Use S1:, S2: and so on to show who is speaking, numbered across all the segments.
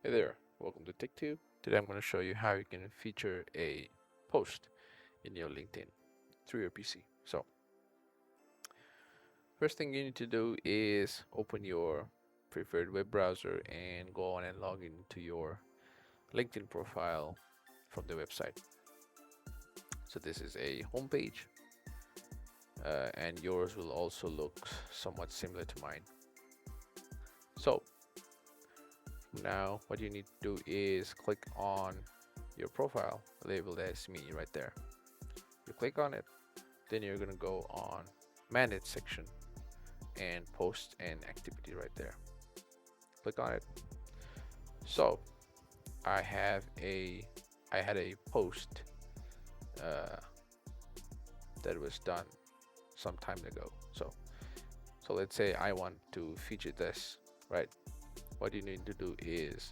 S1: Hey there, welcome to TechTube. Today I'm going to show you how you can feature a post in your LinkedIn through your PC. So, first thing you need to do is open your preferred web browser and go on and log into your LinkedIn profile from the website. So this is a home page, and yours will also look somewhat similar to mine. So now what you need to do is click on your profile labeled as me right there. You click on it, then you're gonna go on manage section and post an activity right there. Click on it. So I had a post uh, that was done some time ago. So let's say I want to feature this, right? What you need to do is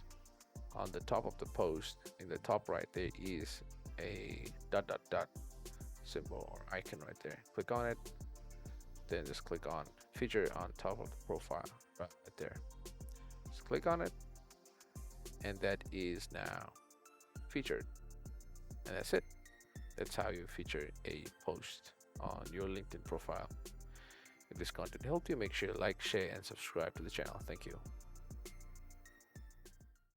S1: on the top of the post in the top right there is a dot dot dot symbol or icon right there. Click on it, then just click on feature on top of the profile right there. Just click on it, and that is now featured, and that's it. That's how you feature a post on your LinkedIn profile. If this content helped you, make sure to like, share, and subscribe to the channel. Thank you.